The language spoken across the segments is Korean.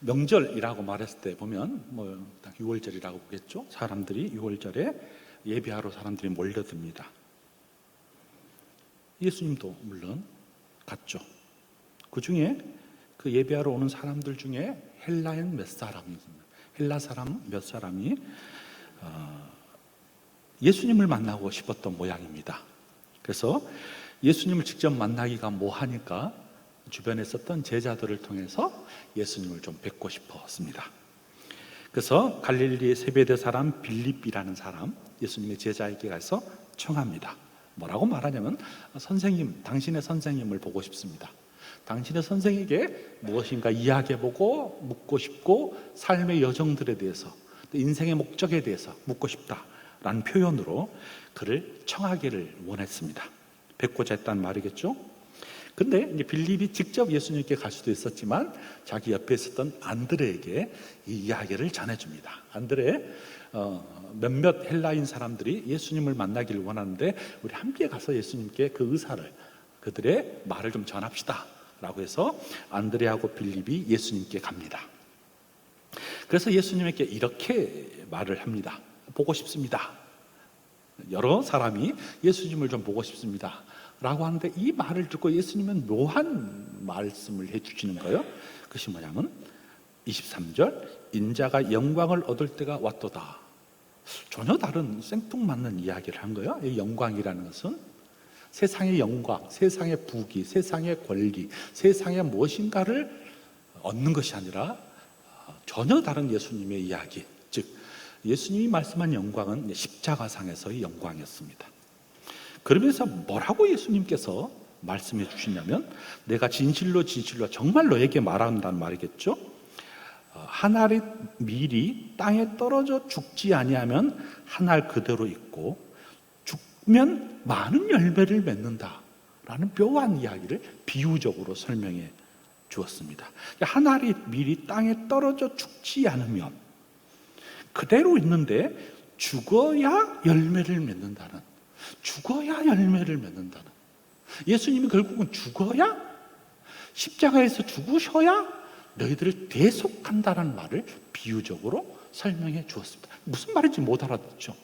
명절이라고 말했을 때 보면 6월절이라고 보겠죠. 사람들이 6월절에 예배하러 사람들이 몰려듭니다. 예수님도 물론 갔죠. 그 중에 그 예배하러 오는 사람들 중에 헬라인 몇 사람이 있습니다. 헬라 사람 몇 사람이 예수님을 만나고 싶었던 모양입니다. 그래서 예수님을 직접 만나기가 뭐하니까 주변에 있었던 제자들을 통해서 예수님을 좀 뵙고 싶었습니다. 그래서 갈릴리의 세베대 사람 빌립이라는 사람, 예수님의 제자에게 가서 청합니다. 뭐라고 말하냐면, 선생님, 당신의 선생님을 보고 싶습니다. 당신의 선생에게 무엇인가 이야기해보고 묻고 싶고, 삶의 여정들에 대해서, 인생의 목적에 대해서 묻고 싶다라는 표현으로 그를 청하기를 원했습니다. 뵙고자 했다는 말이겠죠. 근데 이제 빌립이 직접 예수님께 갈 수도 있었지만 자기 옆에 있었던 안드레에게 이 이야기를 전해줍니다. 안드레, 몇몇 헬라인 사람들이 예수님을 만나기를 원하는데 우리 함께 가서 예수님께 그 의사를, 그들의 말을 좀 전합시다 라고 해서 안드레하고 빌립이 예수님께 갑니다. 그래서 예수님께 이렇게 말을 합니다. 보고 싶습니다. 여러 사람이 예수님을 좀 보고 싶습니다 라고 하는데, 이 말을 듣고 예수님은 묘한 말씀을 해주시는 거예요. 그것이 뭐냐면 23절, 인자가 영광을 얻을 때가 왔도다. 전혀 다른 생뚱맞는 이야기를 한 거예요. 이 영광이라는 것은 세상의 영광, 세상의 부귀, 세상의 권리, 세상의 무엇인가를 얻는 것이 아니라 전혀 다른 예수님의 이야기, 즉 예수님이 말씀한 영광은 십자가상에서의 영광이었습니다. 그러면서 뭐라고 예수님께서 말씀해 주시냐면, 내가 진실로 진실로 정말 너에게 말한다는 말이겠죠. 한 알의 밀이 땅에 떨어져 죽지 아니하면 한 알 그대로 있고 죽으면 많은 열매를 맺는다라는 묘한 이야기를 비유적으로 설명해 주었습니다. 한 알의 밀이 땅에 떨어져 죽지 않으면 그대로 있는데 죽어야 열매를 맺는다는, 죽어야 열매를 맺는다는, 예수님이 결국은 죽어야, 십자가에서 죽으셔야 너희들을 대속한다는 말을 비유적으로 설명해 주었습니다. 무슨 말인지 못 알아듣죠.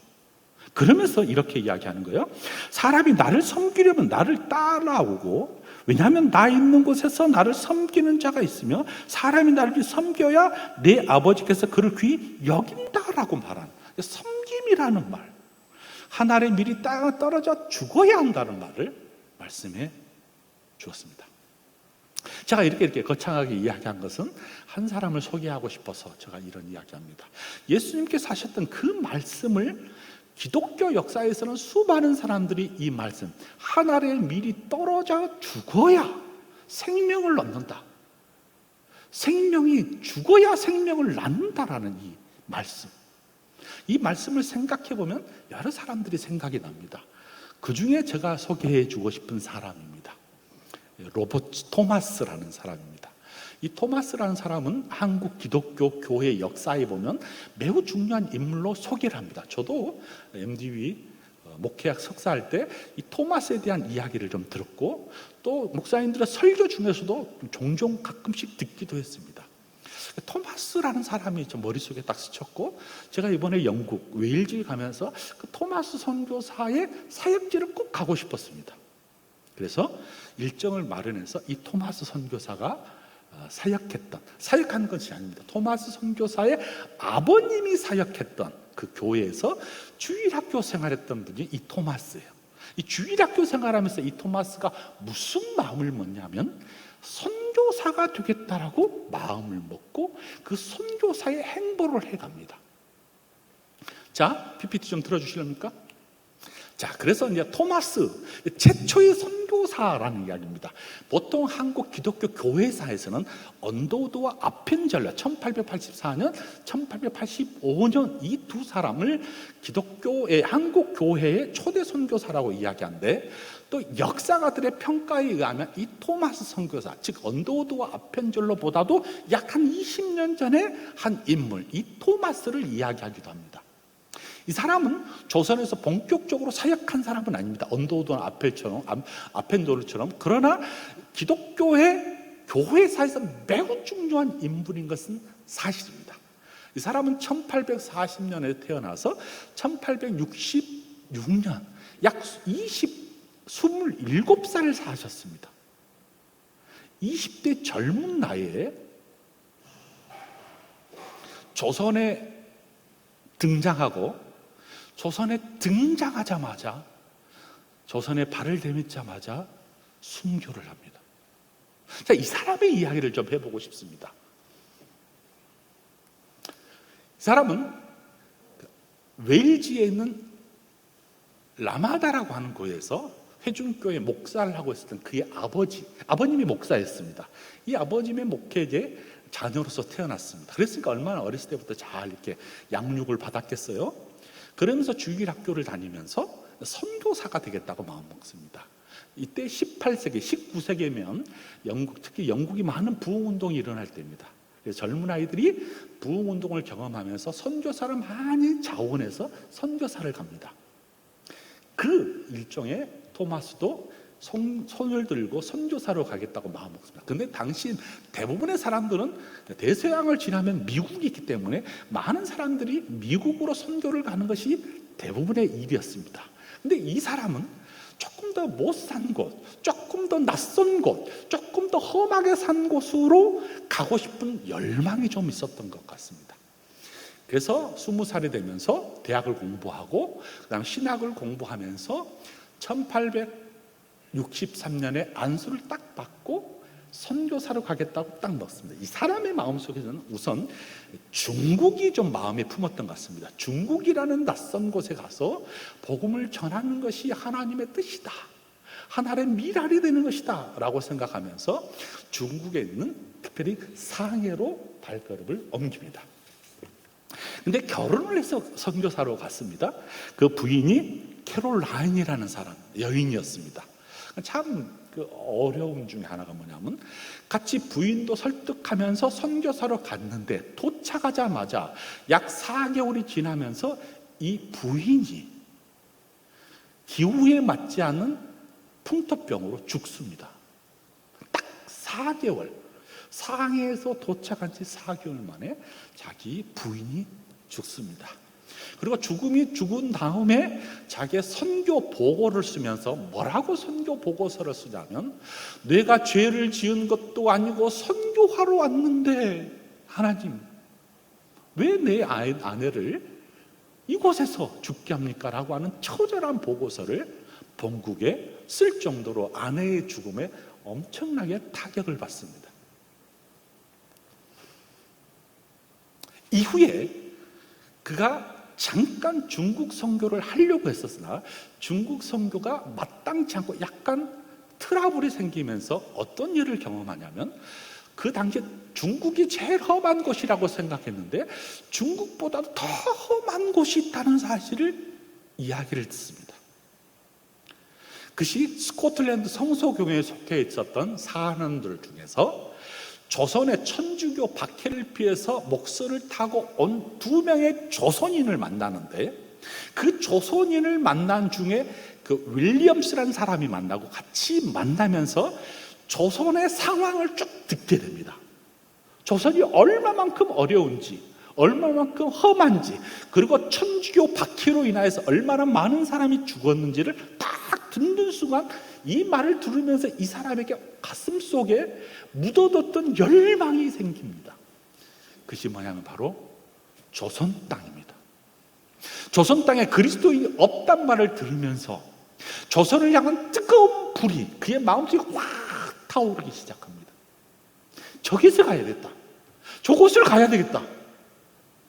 그러면서 이렇게 이야기하는 거예요. 사람이 나를 섬기려면 나를 따라오고, 왜냐하면 나 있는 곳에서 나를 섬기는 자가 있으며 사람이 나를 섬겨야 내 아버지께서 그를 귀히 여긴다라고 말하는, 섬김이라는 말, 한 알의 밀이 땅에 떨어져 죽어야 한다는 말을 말씀해 주었습니다. 제가 이렇게 거창하게 이야기한 것은 한 사람을 소개하고 싶어서 제가 이런 이야기합니다. 예수님께서 하셨던 그 말씀을 기독교 역사에서는 수많은 사람들이 이 말씀, 한 알의 밀이 떨어져 죽어야 생명을 얻는다, 생명이 죽어야 생명을 낳는다라는 이 말씀, 이 말씀을 생각해 보면 여러 사람들이 생각이 납니다. 그 중에 제가 소개해 주고 싶은 사람입니다. 로버트 토마스라는 사람입니다. 이 토마스라는 사람은 한국 기독교 교회 역사에 보면 매우 중요한 인물로 소개를 합니다. 저도 MDV 목회학 석사할 때 이 토마스에 대한 이야기를 좀 들었고, 또 목사님들의 설교 중에서도 종종 가끔씩 듣기도 했습니다. 토마스라는 사람이 저 머릿속에 딱 스쳤고, 제가 이번에 영국 웨일즈에 가면서 그 토마스 선교사의 사역지를 꼭 가고 싶었습니다. 그래서 일정을 마련해서 이 토마스 선교사가 사역한 것이 아닙니다. 토마스 선교사의 아버님이 사역했던 그 교회에서 주일학교 생활했던 분이 이 토마스예요. 이 주일학교 생활하면서 이 토마스가 무슨 마음을 먹냐면 선교사가 되겠다라고 마음을 먹고 그 선교사의 행보를 해갑니다. 자, PPT 좀 들어주시렵니까? 자, 그래서 이제 토마스, 최초의 선교사라는 이야기입니다. 보통 한국 기독교 교회사에서는 언더우드와 아펜젤러 1884년, 1885년 이 두 사람을 기독교의 한국 교회의 초대 선교사라고 이야기하는데, 또 역사가들의 평가에 의하면 이 토마스 선교사, 즉 언더우드와 아펜젤러보다도 약 한 20년 전에 한 인물, 이 토마스를 이야기하기도 합니다. 이 사람은 조선에서 본격적으로 사역한 사람은 아닙니다. 언더우드나 아펜젤러처럼. 그러나 기독교의 교회사에서 매우 중요한 인물인 것은 사실입니다. 이 사람은 1840년에 태어나서 1866년 약 27살을 사셨습니다. 20대 젊은 나이에 조선에 등장하고, 조선에 등장하자마자, 조선에 발을 내딛자마자 순교를 합니다. 자, 이 사람의 이야기를 좀 해보고 싶습니다. 이 사람은 웨일즈에 있는 라마다라고 하는 곳에서 회중교회 목사를 하고 있었던 그의 아버님이 목사였습니다. 이 아버님의 목회의 자녀로서 태어났습니다. 그랬으니까 얼마나 어렸을 때부터 잘 이렇게 양육을 받았겠어요? 그러면서 주일 학교를 다니면서 선교사가 되겠다고 마음먹습니다. 이때 18세기, 19세기면 특히 영국이 많은 부흥운동이 일어날 때입니다. 그래서 젊은 아이들이 부흥운동을 경험하면서 선교사를 많이 자원해서 선교사를 갑니다. 그 일종의 토마스도 손을 들고 선교사로 가겠다고 마음먹습니다. 그런데 당시 대부분의 사람들은 대서양을 지나면 미국이 있기 때문에 많은 사람들이 미국으로 선교를 가는 것이 대부분의 일이었습니다. 그런데 이 사람은 조금 더 못 산 곳, 조금 더 낯선 곳, 조금 더 험하게 산 곳으로 가고 싶은 열망이 좀 있었던 것 같습니다. 그래서 20살이 되면서 대학을 공부하고 그다음 신학을 공부하면서 1863년에 안수를 딱 받고 선교사로 가겠다고 딱 넣었습니다. 이 사람의 마음속에서는 우선 중국이 좀 마음에 품었던 것 같습니다. 중국이라는 낯선 곳에 가서 복음을 전하는 것이 하나님의 뜻이다, 하나의 미랄이 되는 것이다 라고 생각하면서 중국에 있는 특별히 상해로 발걸음을 옮깁니다. 근데 결혼을 해서 선교사로 갔습니다. 그 부인이 캐롤라인이라는 사람, 여인이었습니다. 참 어려운 중에 하나가 뭐냐면 같이 부인도 설득하면서 선교사로 갔는데 도착하자마자 약 4개월이 지나면서 이 부인이 기후에 맞지 않는 풍토병으로 죽습니다. 딱 4개월, 상해에서 도착한 지 4개월 만에 자기 부인이 죽습니다. 그리고 죽은 다음에 자기의 선교 보고를 쓰면서 뭐라고 선교 보고서를 쓰냐면, 내가 죄를 지은 것도 아니고 선교하러 왔는데 하나님 왜 내 아내를 이곳에서 죽게 합니까? 라고 하는 처절한 보고서를 본국에 쓸 정도로 아내의 죽음에 엄청나게 타격을 받습니다. 이후에 그가 잠깐 중국 선교를 하려고 했었으나 중국 선교가 마땅치 않고 약간 트러블이 생기면서 어떤 일을 경험하냐면, 그 당시에 중국이 제일 험한 곳이라고 생각했는데 중국보다 더 험한 곳이 있다는 사실을 이야기를 듣습니다. 그것이 스코틀랜드 성소교회에 속해 있었던 사람들 중에서 조선의 천주교 박해를 피해서 목선을 타고 온 2명의 조선인을 만나는데, 그 조선인을 만난 중에 그 윌리엄스라는 사람이 만나고 같이 만나면서 조선의 상황을 쭉 듣게 됩니다. 조선이 얼마만큼 어려운지, 얼마만큼 험한지, 그리고 천주교 박해로 인하여서 얼마나 많은 사람이 죽었는지를 딱 듣는 순간 이 말을 들으면서 이 사람에게 가슴 속에 묻어뒀던 열망이 생깁니다. 그것이 뭐냐면 바로 조선 땅입니다. 조선 땅에 그리스도인이 없단 말을 들으면서 조선을 향한 뜨거운 불이 그의 마음속에 확 타오르기 시작합니다. 저기서 가야겠다, 저곳을 가야 되겠다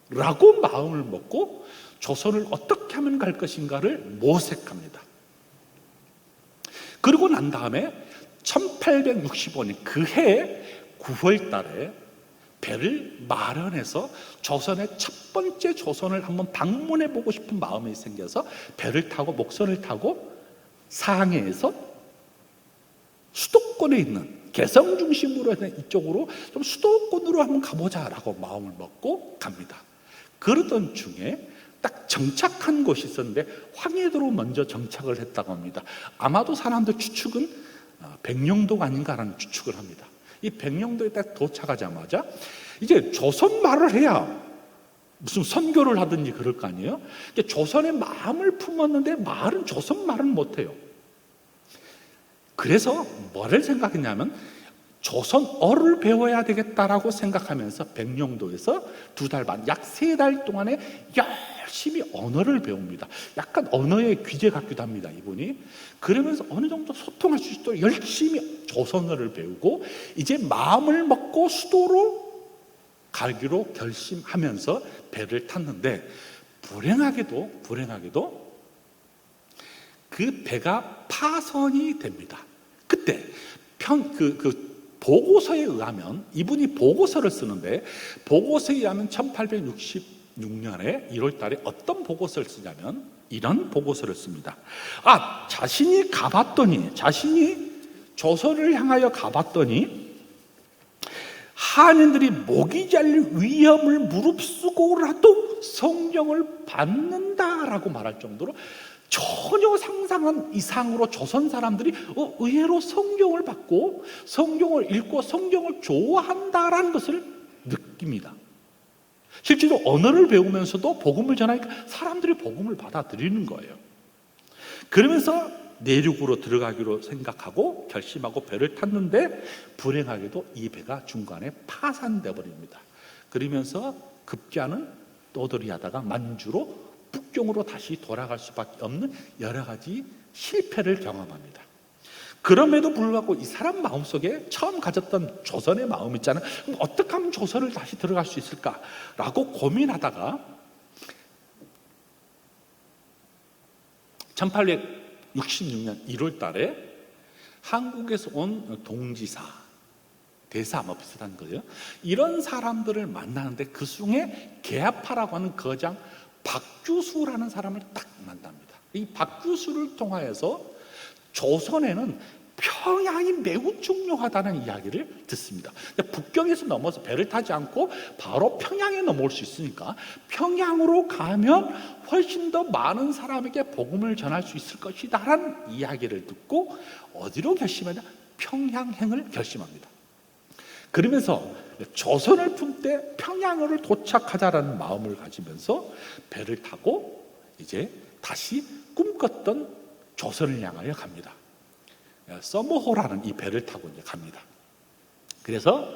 라고 마음을 먹고 조선을 어떻게 하면 갈 것인가를 모색합니다. 그러고 난 다음에 1865년 그해 9월 달에 배를 마련해서 조선의 첫 번째 조선을 한번 방문해 보고 싶은 마음이 생겨서 배를 타고 목선을 타고 상해에서 수도권에 있는 개성 중심으로 해서 이쪽으로 좀 수도권으로 한번 가보자라고 마음을 먹고 갑니다. 그러던 중에 딱 정착한 곳이 있었는데 황해도로 먼저 정착을 했다고 합니다. 아마도 사람들 추측은 백령도가 아닌가라는 추측을 합니다. 이 백령도에 딱 도착하자마자 이제 조선 말을 해야 무슨 선교를 하든지 그럴 거 아니에요? 조선의 마음을 품었는데 말은 조선 말은 못해요. 그래서 뭐를 생각했냐면 조선어를 배워야 되겠다라고 생각하면서 백령도에서 2달 반, 약 3달 동안에 열심히 언어를 배웁니다. 약간 언어의 귀재 같기도 합니다, 이분이. 그러면서 어느 정도 소통할 수 있도록 열심히 조선어를 배우고 이제 마음을 먹고 수도로 가기로 결심하면서 배를 탔는데 불행하게도 그 배가 파선이 됩니다. 그때 보고서에 의하면, 이분이 보고서를 쓰는데 보고서에 의하면 1866년에 1월 달에 어떤 보고서를 쓰냐면 이런 보고서를 씁니다. 자신이 조선을 향하여 가봤더니 한인들이 목이 잘릴 위험을 무릅쓰고라도 성령을 받는다라고 말할 정도로 전혀 상상한 이상으로 조선 사람들이 의외로 성경을 받고 성경을 읽고 성경을 좋아한다라는 것을 느낍니다. 실제로 언어를 배우면서도 복음을 전하니까 사람들이 복음을 받아들이는 거예요. 그러면서 내륙으로 들어가기로 생각하고 결심하고 배를 탔는데 불행하게도 이 배가 중간에 파산돼 버립니다. 그러면서 급기야는 떠돌이 하다가 만주로 북경으로 다시 돌아갈 수밖에 없는 여러 가지 실패를 경험합니다. 그럼에도 불구하고 이 사람 마음속에 처음 가졌던 조선의 마음 있잖아요. 어떻게 하면 조선을 다시 들어갈 수 있을까라고 고민하다가 1866년 1월 달에 한국에서 온 동지사, 대사 뭐 비슷한 거예요. 이런 사람들을 만나는데 그 중에 계아파라고 하는 거장 박규수라는 사람을 딱 만납니다. 이 박규수를 통하여서 조선에는 평양이 매우 중요하다는 이야기를 듣습니다. 북경에서 넘어서 배를 타지 않고 바로 평양에 넘어올 수 있으니까 평양으로 가면 훨씬 더 많은 사람에게 복음을 전할 수 있을 것이다라는 이야기를 듣고 어디로 결심하냐? 평양행을 결심합니다. 그러면서 조선을 품되 평양으로 도착하자라는 마음을 가지면서 배를 타고 이제 다시 꿈꿨던 조선을 향하여 갑니다. 서머호라는 이 배를 타고 이제 갑니다. 그래서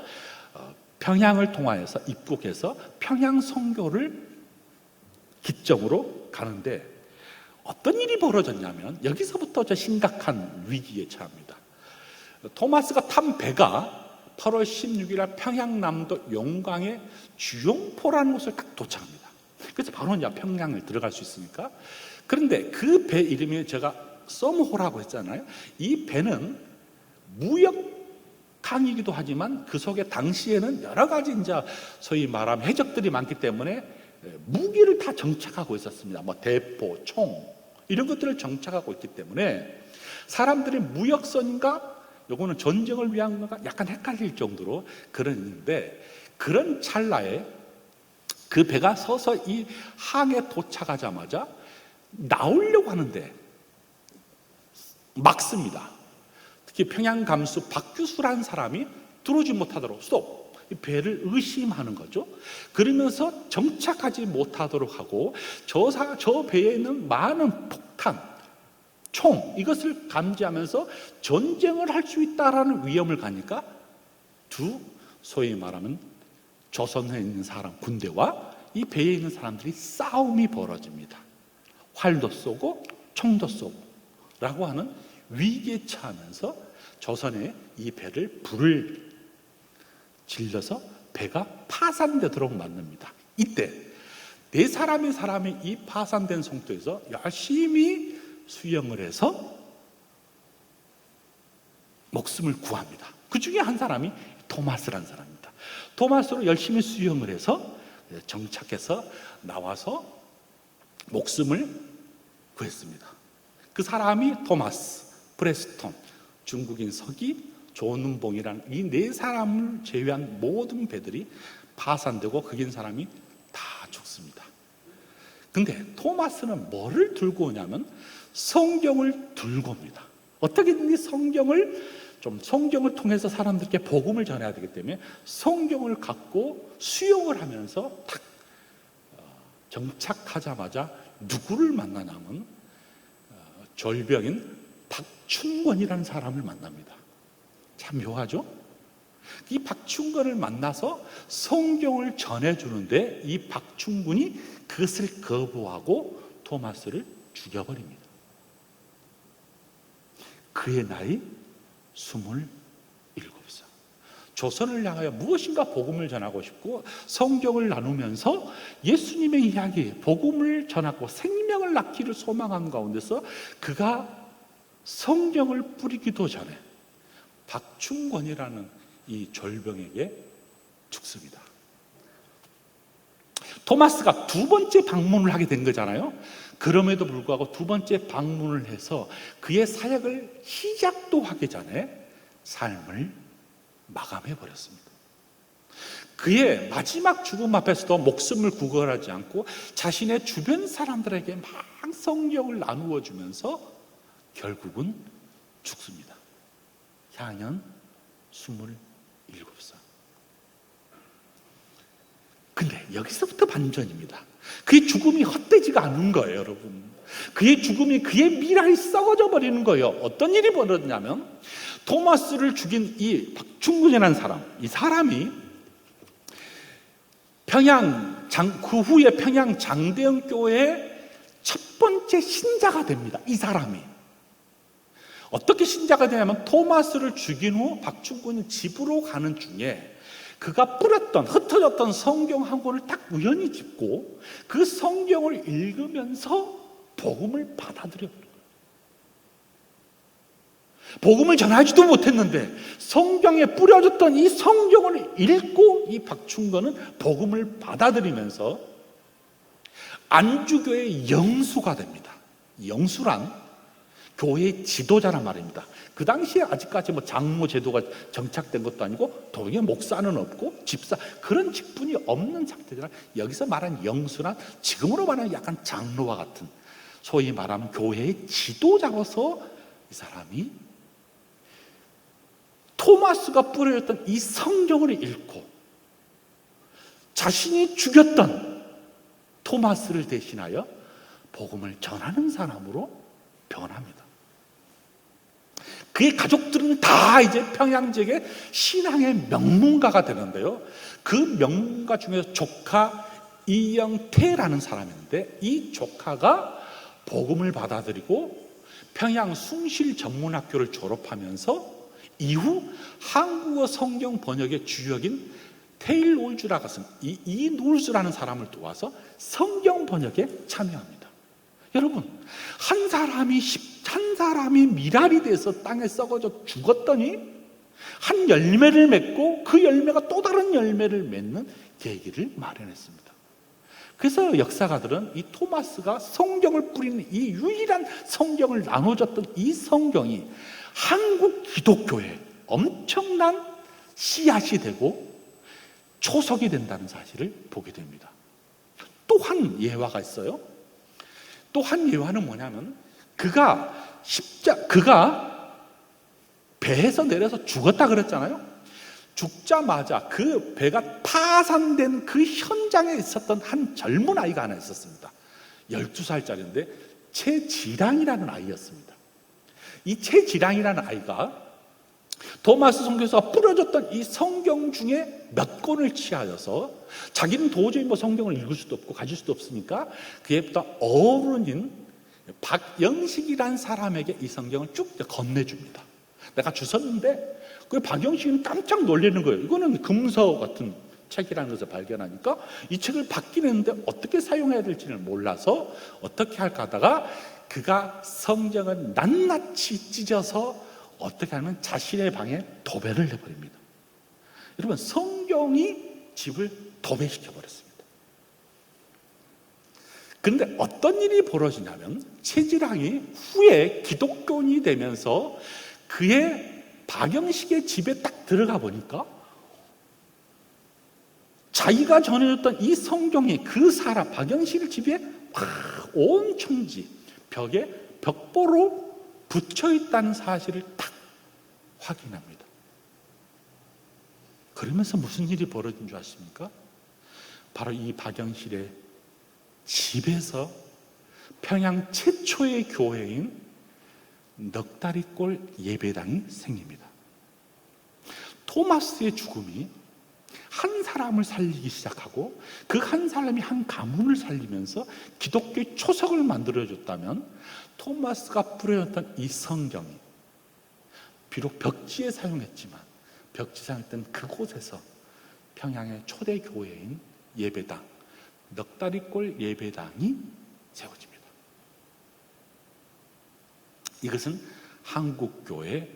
평양을 통하여서 입국해서 평양 선교를 기점으로 가는데 어떤 일이 벌어졌냐면 여기서부터 저 심각한 위기에 처합니다. 토마스가 탄 배가 8월 16일 날 평양남도 용강의 주용포라는 곳을 딱 도착합니다. 그래서 바로 이제 평양을 들어갈 수 있으니까. 그런데 그 배 이름이 제가 썸호라고 했잖아요. 이 배는 무역항이기도 하지만 그 속에 당시에는 여러 가지 이제 소위 말하면 해적들이 많기 때문에 무기를 다 정착하고 있었습니다. 뭐 대포, 총 이런 것들을 정착하고 있기 때문에 사람들이 무역선인가 요거는 전쟁을 위한 건가 약간 헷갈릴 정도로 그런데 그런 찰나에 그 배가 서서 이 항에 도착하자마자 나오려고 하는데 막습니다. 특히 평양감수 박규수라는 사람이 들어오지 못하도록 스톱! 이 배를 의심하는 거죠. 그러면서 정착하지 못하도록 하고 저 배에 있는 많은 폭탄, 총 이것을 감지하면서 전쟁을 할 수 있다라는 위험을 가니까 소위 말하면 조선에 있는 사람 군대와 이 배에 있는 사람들이 싸움이 벌어집니다. 활도 쏘고 총도 쏘고 라고 하는 위기에 처하면서 조선에 이 배를 불을 질러서 배가 파산되도록 만듭니다. 이때 네 사람의 사람이 이 파산된 성도에서 열심히 수영을 해서 목숨을 구합니다. 그 중에 한 사람이 토마스라는 사람입니다. 토마스로 열심히 수영을 해서 정착해서 나와서 목숨을 구했습니다. 그 사람이 토마스, 프레스톤, 중국인 서기, 조눈봉이라는 이 네 사람을 제외한 모든 배들이 파산되고 거긴 사람이 다 죽습니다. 근데 토마스는 뭐를 들고 오냐면 성경을 들고 옵니다. 어떻게든 성경을 좀 성경을 통해서 사람들께 복음을 전해야 되기 때문에 성경을 갖고 수용을 하면서 딱 정착하자마자 누구를 만나냐면 절병인 박충권이라는 사람을 만납니다. 참 묘하죠? 이 박충권을 만나서 성경을 전해주는데 이 박충군이 그것을 거부하고 토마스를 죽여버립니다. 그의 나이 27살. 조선을 향하여 무엇인가 복음을 전하고 싶고 성경을 나누면서 예수님의 이야기, 복음을 전하고 생명을 낳기를 소망한 가운데서 그가 성경을 뿌리기도 전에 박충권이라는 이 절병에게 죽습니다. 토마스가 두 번째 방문을 하게 된 거잖아요. 그럼에도 불구하고 두 번째 방문을 해서 그의 사역을 시작도 하기 전에 삶을 마감해 버렸습니다. 그의 마지막 죽음 앞에서도 목숨을 구걸하지 않고 자신의 주변 사람들에게 막 성경을 나누어 주면서 결국은 죽습니다. 향년 27살. 근데 여기서부터 반전입니다. 그의 죽음이 헛되지가 않은 거예요, 여러분. 그의 죽음이 그의 미랄이 썩어져 버리는 거예요. 어떤 일이 벌어졌냐면 토마스를 죽인 이 박충군이라는 사람, 이 사람이 그 후에 평양 장대영 교회의 첫 번째 신자가 됩니다. 이 사람이 어떻게 신자가 되냐면 토마스를 죽인 후 박충군이 집으로 가는 중에 그가 뿌렸던 흩어졌던 성경 한 권을 딱 우연히 짚고 그 성경을 읽으면서 복음을 받아들여 버려요. 복음을 전하지도 못했는데 성경에 뿌려졌던 이 성경을 읽고 이 박충건은 복음을 받아들이면서 안주교의 영수가 됩니다. 영수란 교회의 지도자란 말입니다. 그 당시에 아직까지 장로 제도가 정착된 것도 아니고 도에 목사는 없고 집사 그런 직분이 없는 상태잖아요. 여기서 말하는 영수란 지금으로 말하는 약간 장로와 같은 소위 말하면 교회의 지도자로서 이 사람이 토마스가 뿌려졌던 이 성경을 읽고 자신이 죽였던 토마스를 대신하여 복음을 전하는 사람으로 변합니다. 그의 가족들은 다 이제 평양 지역의 신앙의 명문가가 되는데요. 그 명문가 중에서 조카 이영태라는 사람인데 이 조카가 복음을 받아들이고 평양 숭실전문학교를 졸업하면서 이후 한국어 성경 번역의 주역인 테일 놀즈라 같은 이 놀즈라는 사람을 도와서 성경 번역에 참여합니다. 여러분, 한 사람이 미랄이 돼서 땅에 썩어져 죽었더니 한 열매를 맺고 그 열매가 또 다른 열매를 맺는 계기를 마련했습니다. 그래서 역사가들은 이 토마스가 성경을 뿌리는 이 유일한 성경을 나눠줬던 이 성경이 한국 기독교에 엄청난 씨앗이 되고 초석이 된다는 사실을 보게 됩니다. 또 한 예화가 있어요. 또 한 예화는 뭐냐면 그가 배에서 내려서 죽었다 그랬잖아요. 죽자마자 그 배가 파산된 그 현장에 있었던 한 젊은 아이가 하나 있었습니다. 12살짜리인데 최지랑이라는 아이였습니다. 이 최지랑이라는 아이가 토마스 선교사가 뿌려졌던 이 성경 중에 몇 권을 취하여서 자기는 도저히 성경을 읽을 수도 없고 가질 수도 없으니까 그에보다 어른인 박영식이라는 사람에게 이 성경을 쭉 건네줍니다. 내가 주웠는데 그 박영식은 깜짝 놀라는 거예요. 이거는 금서 같은 책이라는 것을 발견하니까 이 책을 받긴 했는데 어떻게 사용해야 될지를 몰라서 어떻게 할까 하다가 그가 성경을 낱낱이 찢어서 어떻게 하면 자신의 방에 도배를 해버립니다. 여러분, 성경이 집을 도배시켜 버렸습니다. 그런데 어떤 일이 벌어지냐면 최지랑이 후에 기독교인이 되면서 그의 박영식의 집에 딱 들어가 보니까 자기가 전해줬던 이 성경이 그 사람 박영식 집에 온 천지 벽에 벽보로 붙여 있다는 사실을 딱 확인합니다. 그러면서 무슨 일이 벌어진 줄 아십니까? 바로 이 박영실의 집에서 평양 최초의 교회인 넉다리골 예배당이 생깁니다. 토마스의 죽음이 한 사람을 살리기 시작하고 그 한 사람이 한 가문을 살리면서 기독교의 초석을 만들어줬다면, 토마스가 뿌려졌던 이 성경이 비록 벽지에 사용했지만 벽지 사용했던 그곳에서 평양의 초대 교회인 예배당, 넉다리골 예배당이 세워집니다. 이것은 한국교회에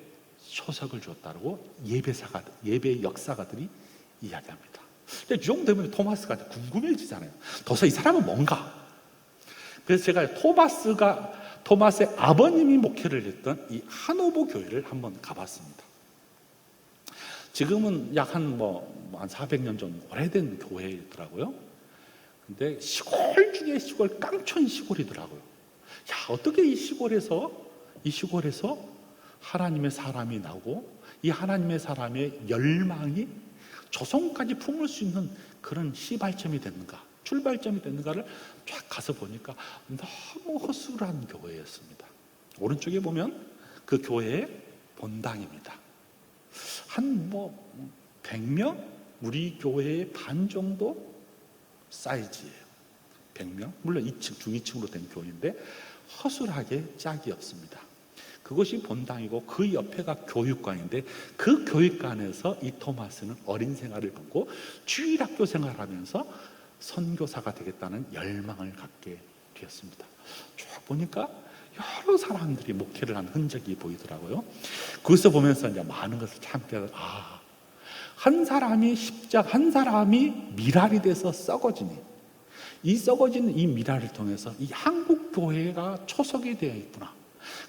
초석을 줬다고 예배 역사가들이 이야기합니다. 근데 이 정도 되면 토마스가 궁금해지잖아요. 도대체 이 사람은 뭔가? 그래서 제가 토마스의 아버님이 목회를 했던 이 하노버 교회를 한번 가봤습니다. 지금은 약 한 400년 좀 오래된 교회더라고요. 근데 시골 중에 시골, 깡촌 시골이더라고요. 어떻게 이 시골에서 하나님의 사람이 나오고 이 하나님의 사람의 열망이 조선까지 품을 수 있는 그런 시발점이 됐는가, 출발점이 됐는가를 쫙 가서 보니까 너무 허술한 교회였습니다. 오른쪽에 보면 그 교회의 본당입니다. 한 100명? 우리 교회의 반 정도 사이즈예요. 100명? 물론 2층, 중위층으로 된 교회인데 허술하게 짝이 없습니다. 그것이 본당이고 그 옆에가 교육관인데, 그 교육관에서 이 토마스는 어린 생활을 갖고 주일학교 생활하면서 선교사가 되겠다는 열망을 갖게 되었습니다. 쭉 보니까 여러 사람들이 목회를 한 흔적이 보이더라고요. 그것을 보면서 이제 많은 것을 참 깨달아, 한 사람이 한 사람이 미랄이 돼서 썩어지니, 이 썩어지는 이 미랄을 통해서 이 한국 교회가 초석이 되어 있구나.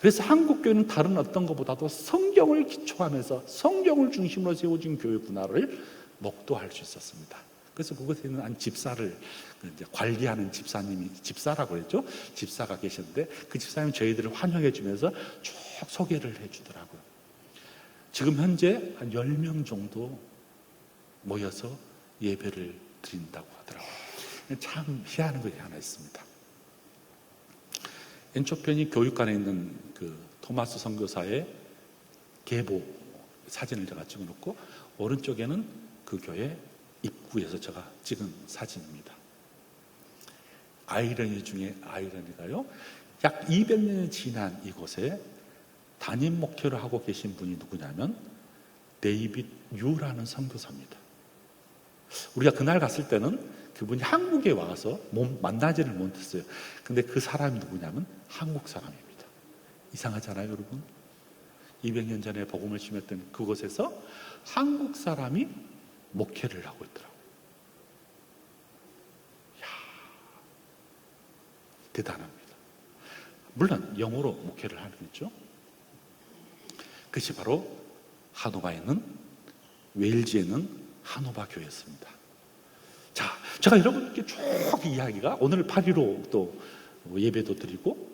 그래서 한국 교회는 다른 어떤 것보다도 성경을 기초하면서 성경을 중심으로 세워진 교회구나를 목도할 수 있었습니다. 그래서 그곳에 있는 한 집사를 이제 관리하는 집사님이, 집사라고 그랬죠? 집사가 계셨는데 그 집사님이 저희들을 환영해 주면서 쭉 소개를 해 주더라고요. 지금 현재 한 10명 정도 모여서 예배를 드린다고 하더라고요. 참 희한한 것이 하나 있습니다. 왼쪽편이 교육관에 있는 그 토마스 선교사의 계보 사진을 제가 찍어놓고, 오른쪽에는 그 교회 입구에서 제가 찍은 사진입니다. 아이러니 중에 아이러니가요, 약 200년이 지난 이곳에 담임 목회를 하고 계신 분이 누구냐면 데이빗 유라는 선교사입니다. 우리가 그날 갔을 때는 그분이 한국에 와서 만나지를 못했어요. 근데 그 사람이 누구냐면 한국 사람입니다. 이상하잖아요, 여러분? 200년 전에 복음을 심었던 그곳에서 한국 사람이 목회를 하고 있더라고요. 이야, 대단합니다. 물론 영어로 목회를 하겠죠. 그것이 바로 하노바에 있는, 웨일즈에 있는 하노바 교회였습니다. 자, 제가 여러분께 쭉 이야기가, 오늘 8.15 또 예배도 드리고,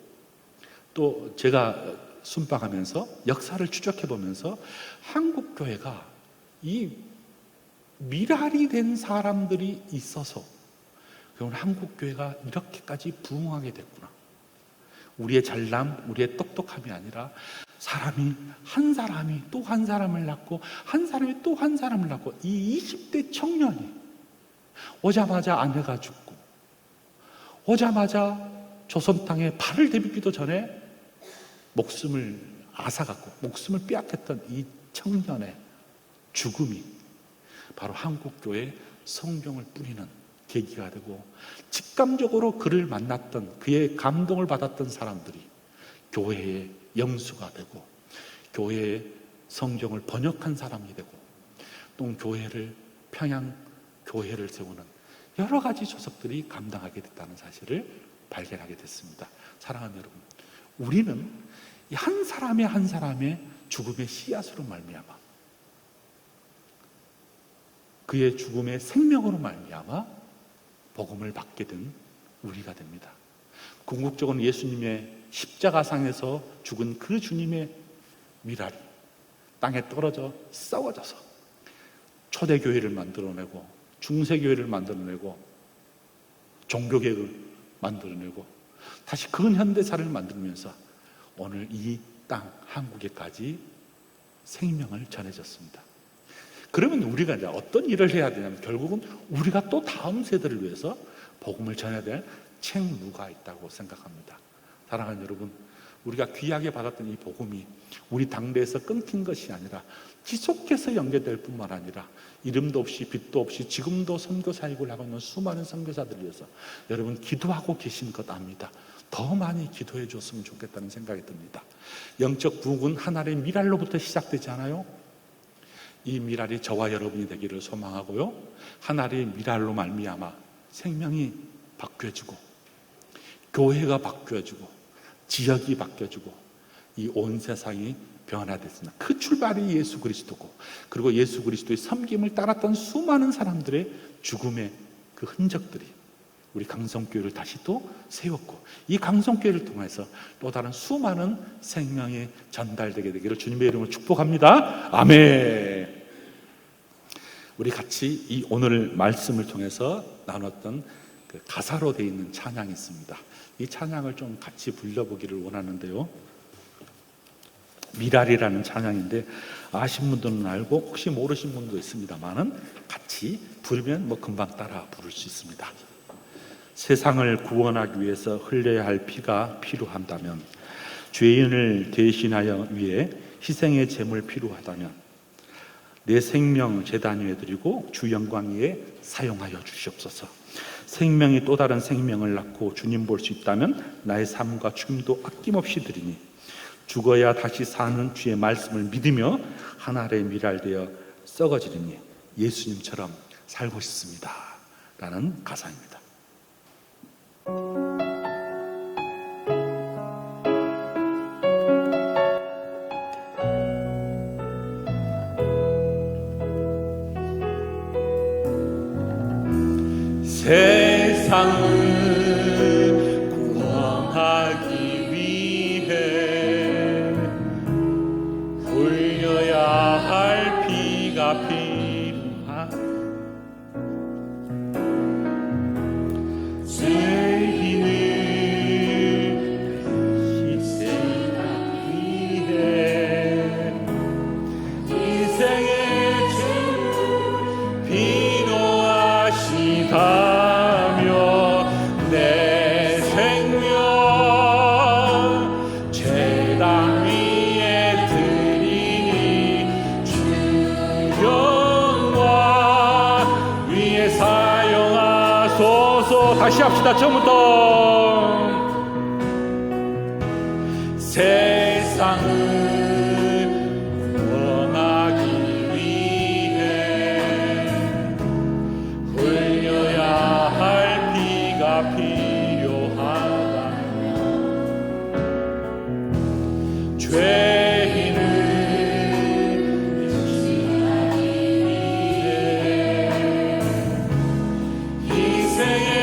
또 제가 순방하면서 역사를 추적해 보면서 한국 교회가 이 미랄이 된 사람들이 있어서 그럼 한국 교회가 이렇게까지 부흥하게 됐구나. 우리의 잘남, 우리의 똑똑함이 아니라 한 사람이 또 한 사람을 낳고 한 사람이 또 한 사람을 낳고, 이 20대 청년이 오자마자 아내가 죽고 오자마자 조선 땅에 발을 디딛기도 전에 목숨을 앗아갔고 목숨을 빼앗겼던 이 청년의 죽음이 바로 한국교회에 성경을 뿌리는 계기가 되고, 직감적으로 그를 만났던, 그의 감동을 받았던 사람들이 교회의 영수가 되고 교회의 성경을 번역한 사람이 되고, 또 평양 교회를 세우는 여러 가지 조석들이 감당하게 됐다는 사실을 발견하게 됐습니다. 사랑하는 여러분, 우리는 이 한 사람의 죽음의 씨앗으로 말미암아, 그의 죽음의 생명으로 말미암아 복음을 받게 된 우리가 됩니다. 궁극적으로 예수님의 십자가상에서 죽은 그 주님의 미랄이 땅에 떨어져 썩어져서 초대교회를 만들어내고 중세교회를 만들어내고 종교개혁을 만들어내고 다시 근현대사를 만들면서 오늘 이 땅 한국에까지 생명을 전해졌습니다. 그러면 우리가 이제 어떤 일을 해야 되냐면 결국은 우리가 또 다음 세대를 위해서 복음을 전해야 될 책무가 있다고 생각합니다. 사랑하는 여러분, 우리가 귀하게 받았던 이 복음이 우리 당대에서 끊긴 것이 아니라 지속해서 연계될 뿐만 아니라 이름도 없이 빛도 없이 지금도 선교 사역을 하고 있는 수많은 선교사들을 위해서 여러분 기도하고 계신 것 압니다. 더 많이 기도해 줬으면 좋겠다는 생각이 듭니다. 영적 부흥은 하나의 미랄로부터 시작되지 않아요? 이 미랄이 저와 여러분이 되기를 소망하고요, 하나의 미랄로 말미암아 생명이 바뀌어지고 교회가 바뀌어지고 지역이 바뀌어지고 이 온 세상이 변화됐습니다. 그 출발이 예수 그리스도고, 그리고 예수 그리스도의 섬김을 따랐던 수많은 사람들의 죽음의 그 흔적들이 우리 강성교회를 다시 또 세웠고, 이 강성교회를 통해서 또 다른 수많은 생명이 전달되게 되기를 주님의 이름으로 축복합니다. 아멘. 우리 같이 이 오늘 말씀을 통해서 나눴던 그 가사로 되어 있는 찬양이 있습니다. 이 찬양을 좀 같이 불러보기를 원하는데요, 미랄이라는 찬양인데 아신 분들은 알고 혹시 모르신 분도 있습니다만은 같이 부르면 뭐 금방 따라 부를 수 있습니다. 세상을 구원하기 위해서 흘려야 할 피가 필요한다면, 죄인을 대신하여 위해 희생의 제물 필요하다면 내 생명 제단 위에 드리고 주 영광 위에 사용하여 주시옵소서. 생명이 또 다른 생명을 낳고 주님 볼 수 있다면 나의 삶과 죽음도 아낌없이 드리니 죽어야 다시 사는 주의 말씀을 믿으며 하늘의 미랄되어 썩어지리니 예수님처럼 살고 싶습니다 라는 가사입니다. 세상을 구원하기 위해 흘려야 할 피가 필요한 죄인을 희생하기 위해 희생의 주 필요하시다. 다시 합시다. 처음부터. 세상을 구원하기 위해 흘려야 할 피가 필요하다면 죄인을 대신하기 위해 희생의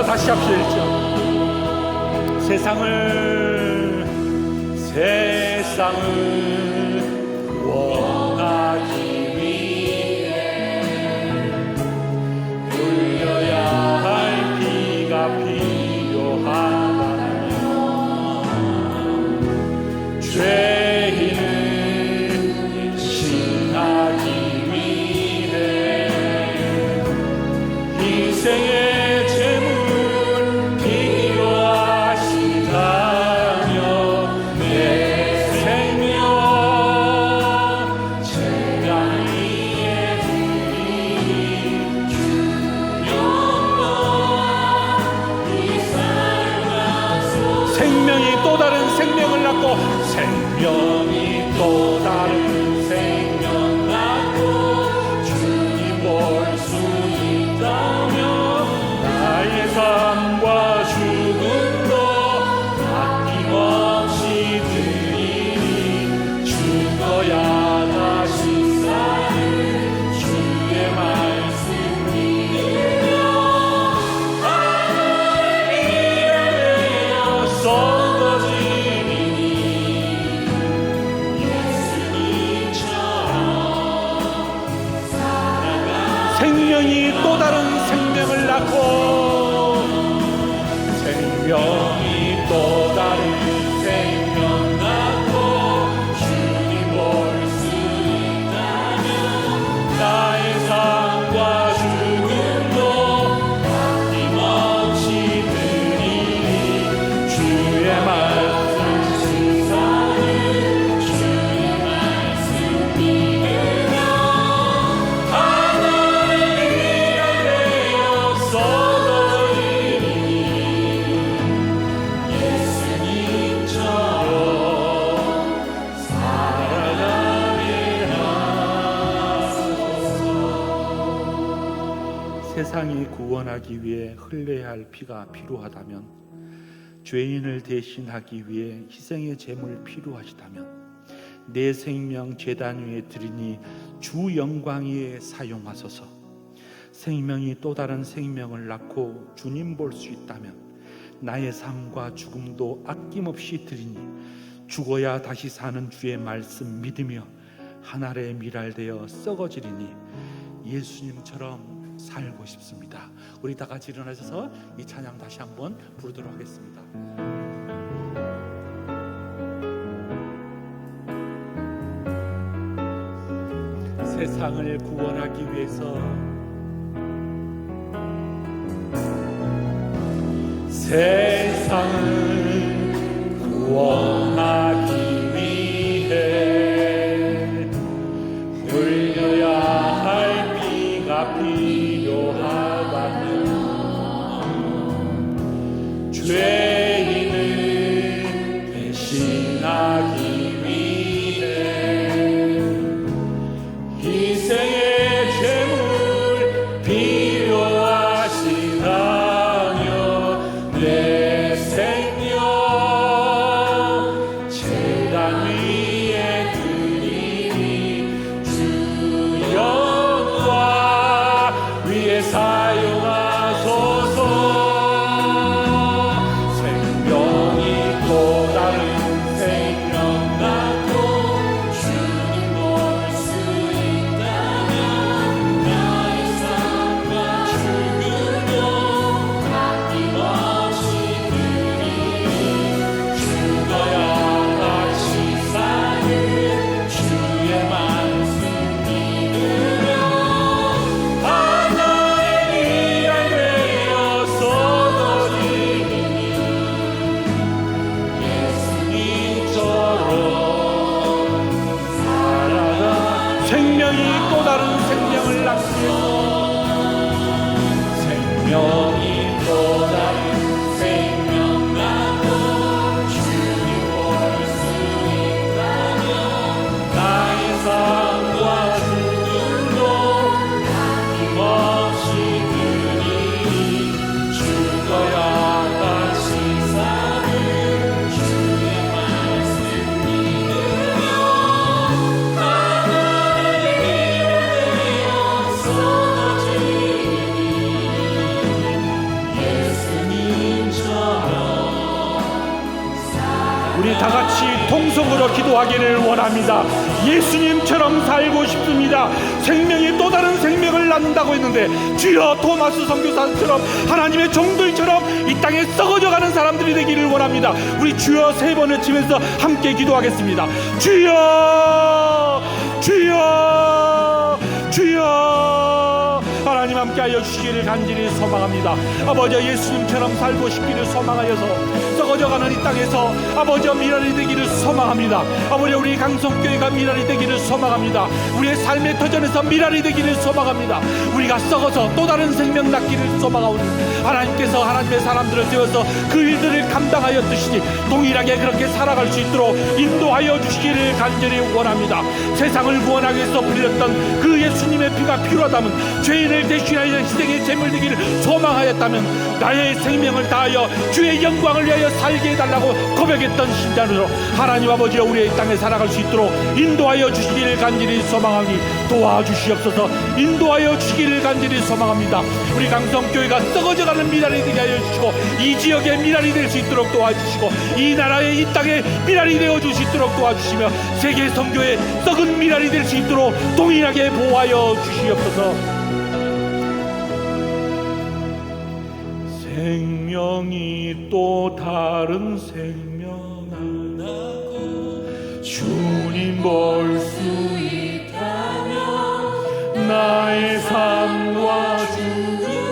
다시 합시다. 세상을 구원하기 위해 흘려야 할 피가 필요하다면 볼 수 있다면 나의 삶과 죽음도 아낌없이 드리니 죽어야 다시 사는 주의 말씀 믿으며 하나님의 되어 썩어지리니 생명이 또 다른 생명을 낳고 생명이 또 다른 생명 낳고 주님 볼 수 있다면 나의 삶과 죽음도 아낌없이 드리니 주의 말씀 사는 주의 말씀 믿으며 세상이 구원하기 위해 흘려야 할 피가 필요하다면, 죄인을 대신하기 위해 희생의 제물 필요하시다면 내 생명 제단 위에 드리니 주 영광 위에 사용하소서. 생명이 또 다른 생명을 낳고 주님 볼 수 있다면 나의 삶과 죽음도 아낌없이 드리니 죽어야 다시 사는 주의 말씀 믿으며 한 알의 밀알되어 썩어지리니 예수님처럼 살고 싶습니다. 우리 다 같이 일어나셔서 이 찬양 다시 한번 부르도록 하겠습니다. 세상을 구원하기 위해서 세상을 구원하기 위해 흘려야 할 피가 필요하다면 죄인을 대신하기 위해 희생의 제물 필요하시다며 내 생명 제단 위에 드리니 주 영광 위에 사용하소서. 생명이 또 다른 생명 낳고 주님 볼 수 있다면 나의 삶과 죽음도 아낌없이 드리니 죽어야 다시 사는 주의 말씀 믿으며 하나의 밀알 되어 쏟아지니 예수님처럼 살아가 생명이 또 다른 생명을 낳기 위해서 생명이 또 다른 생명 낳고 주님 볼 수 있다면 나의 삶과 죽음도 아낌없이 드리니 죽어야 다시 사는 주의 말씀 믿으며 하나님의 되어 쏟아지니 예수님처럼 우리 다 같이 통성으로 기도하기를 원합니다. 예수님처럼 살고 싶습니다. 생명이 또 다른 생명을 낳는다고 했는데 주여 토마스 선교사처럼 하나님의 종들처럼 이 땅에 썩어져 가는 사람들이 되기를 원합니다. 우리 주여 세 번 외치면서 함께 기도하겠습니다. 주여 주여 주여. 하나님 함께하여 주시기를 간절히 소망합니다. 아버지 예수님처럼 살고 싶기를 소망하여서 썩어져가는 이 땅에서 아버지와 미랄이 되기를 소망합니다. 아버지, 우리 강성교회가 미랄이 되기를 소망합니다. 우리의 삶의 터전에서 미랄이 되기를 소망합니다. 우리가 썩어서 또 다른 생명 낳기를 소망하오니 하나님께서 하나님의 사람들을 세워서 그 일들을 감당하여 드시니 동일하게 그렇게 살아갈 수 있도록 인도하여 주시기를 간절히 원합니다. 세상을 구원하기 위해서 흘렸던 그 예수님의 피가 필요하다면, 죄인을 대신하여 희생의 제물 되기를 소망하였다면 나의 생명을 다하여 주의 영광을 위하여 살게 해달라고 고백했던 신자로 하나님 아버지여, 우리의 땅에 살아갈 수 있도록 인도하여 주시기를 간절히 소망하니 도와주시옵소서. 인도하여 주시기를 간절히 소망합니다. 우리 강성교회가 썩어져가는 미랄이 되게 하여 주시고, 이 지역의 미랄이 될 수 있도록 도와주시고, 이 나라의 이 땅의 미랄이 되어 줄 수 있도록 도와주시며, 세계 선교의 썩은 미랄이 될 수 있도록 동일하게 보호하여 주시옵소서. 생명이 또 다른 생명 하나고 주님 볼 수 있다면 나의 삶과 주님